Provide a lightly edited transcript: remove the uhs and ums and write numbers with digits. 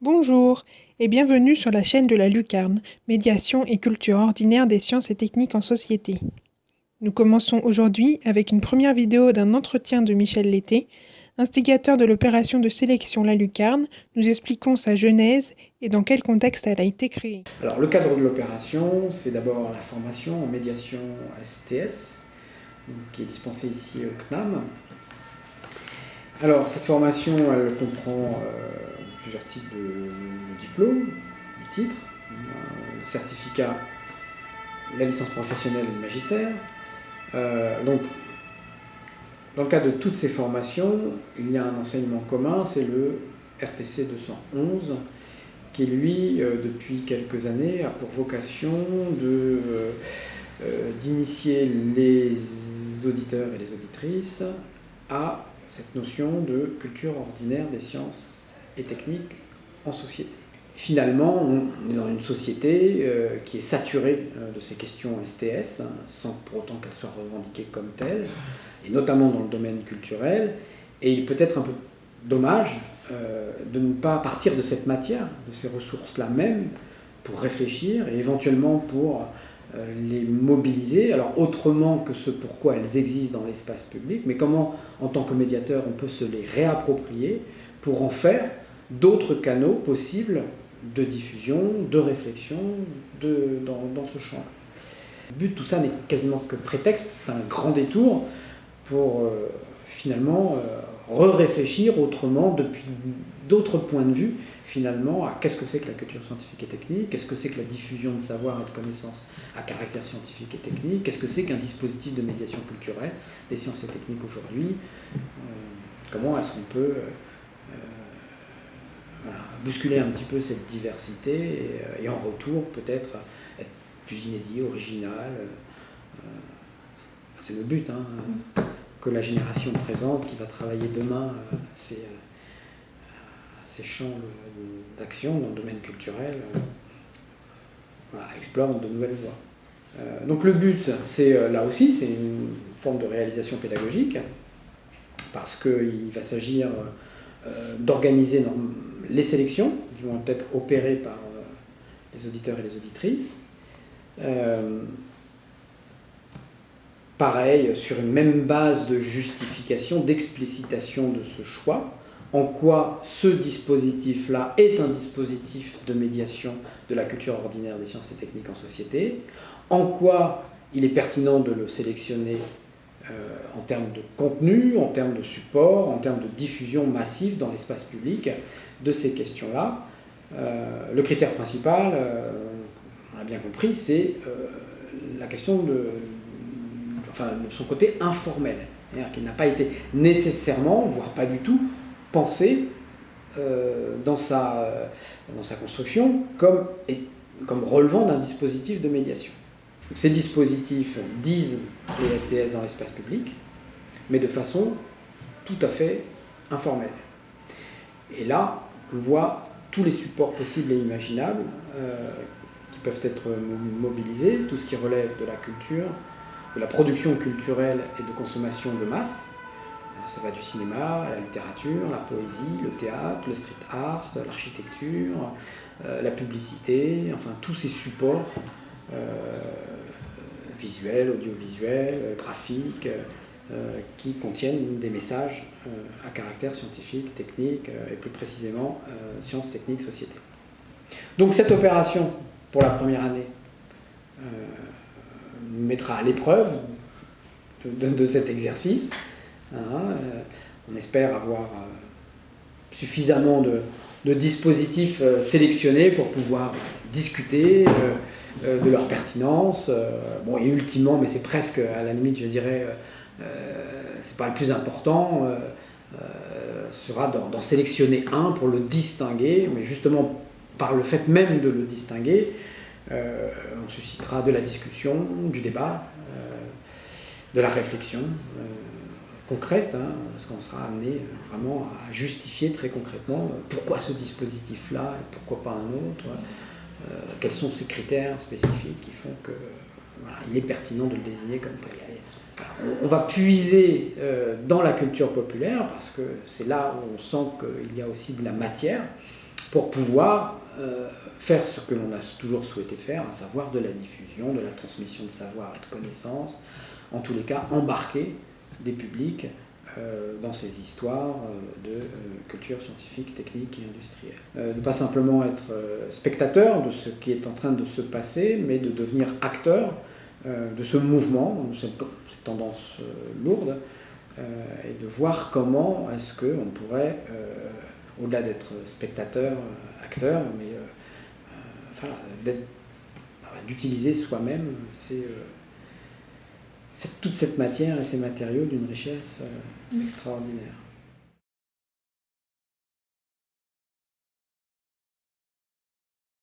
Bonjour et bienvenue sur la chaîne de la Lucarne, Médiation et culture ordinaire des sciences et techniques en société. Nous commençons aujourd'hui avec une première vidéo d'un entretien de Michel Lété, instigateur de l'opération de sélection La Lucarne. Nous expliquons sa genèse et dans quel contexte elle a été créée. Alors, le cadre de l'opération, c'est d'abord la formation en médiation STS, qui est dispensée ici au CNAM. Alors, cette formation, elle comprend plusieurs types de diplômes, de titres, le certificat, la licence professionnelle et le magistère. Donc, dans le cadre de toutes ces formations, il y a un enseignement commun, c'est le RTC 211, qui lui, depuis quelques années, a pour vocation d'initier les auditeurs et les auditrices à cette notion de culture ordinaire des sciences et techniques en société. Finalement, on est dans une société qui est saturée de ces questions STS, sans pour autant qu'elles soient revendiquées comme telles, et notamment dans le domaine culturel. Et il peut être un peu dommage de ne pas partir de cette matière, de ces ressources-là même, pour réfléchir et éventuellement pour les mobiliser, alors autrement que ce pourquoi elles existent dans l'espace public, mais comment, en tant que médiateur, on peut se les réapproprier pour en faire d'autres canaux possibles de diffusion, de réflexion dans ce champ. Le but de tout ça n'est quasiment que prétexte, c'est un grand détour pour finalement réfléchir autrement depuis d'autres points de vue finalement à qu'est-ce que c'est que la culture scientifique et technique, qu'est-ce que c'est que la diffusion de savoir et de connaissances à caractère scientifique et technique, qu'est-ce que c'est qu'un dispositif de médiation culturelle des sciences et techniques aujourd'hui, comment est-ce qu'on peut bousculer un petit peu cette diversité et en retour peut-être être plus inédit, original. C'est le but, que la génération présente qui va travailler demain ces champs d'action dans le domaine culturel explore de nouvelles voies. Donc le but, c'est là aussi, c'est une forme de réalisation pédagogique, parce qu'il va s'agir d'organiser les sélections qui vont être opérées par les auditeurs et les auditrices. Pareil, sur une même base de justification, d'explicitation de ce choix, en quoi ce dispositif-là est un dispositif de médiation de la culture ordinaire des sciences et techniques en société, en quoi il est pertinent de le sélectionner en termes de contenu, en termes de support, en termes de diffusion massive dans l'espace public de ces questions-là. Le critère principal, on l'a bien compris, c'est la question de son côté informel, c'est-à-dire qu'il n'a pas été nécessairement, voire pas du tout, pensé dans sa construction comme relevant d'un dispositif de médiation. Donc, ces dispositifs disent les STS dans l'espace public, mais de façon tout à fait informelle. Et là, on voit tous les supports possibles et imaginables qui peuvent être mobilisés, tout ce qui relève de la culture, de la production culturelle et de consommation de masse. Ça va du cinéma à la littérature, la poésie, le théâtre, le street art, l'architecture, la publicité, enfin tous ces supports visuels, audiovisuels, graphiques, qui contiennent des messages à caractère scientifique, technique, et plus précisément sciences, techniques, société. Donc cette opération, pour la première année, mettra à l'épreuve de cet exercice. On espère avoir suffisamment de dispositifs sélectionnés pour pouvoir discuter de leur pertinence. Et ultimement, mais c'est presque à la limite, je dirais, c'est pas le plus important, sera d'en sélectionner un pour le distinguer, mais justement par le fait même de le distinguer, on suscitera de la discussion, du débat, de la réflexion concrète, parce qu'on sera amené vraiment à justifier très concrètement pourquoi ce dispositif-là et pourquoi pas un autre, quels sont ces critères spécifiques qui font qu'il est pertinent de le désigner comme tel. On va puiser dans la culture populaire, parce que c'est là où on sent qu'il y a aussi de la matière, pour pouvoir faire ce que l'on a toujours souhaité faire, à savoir de la diffusion, de la transmission de savoir et de connaissances, en tous les cas embarquer des publics dans ces histoires de culture scientifique, technique et industrielle. Ne pas simplement être spectateur de ce qui est en train de se passer, mais de devenir acteur de ce mouvement, de cette tendance lourde, et de voir comment est-ce qu'on pourrait, au-delà d'être spectateur, acteur, mais d'utiliser soi-même toute cette matière et ces matériaux d'une richesse extraordinaire.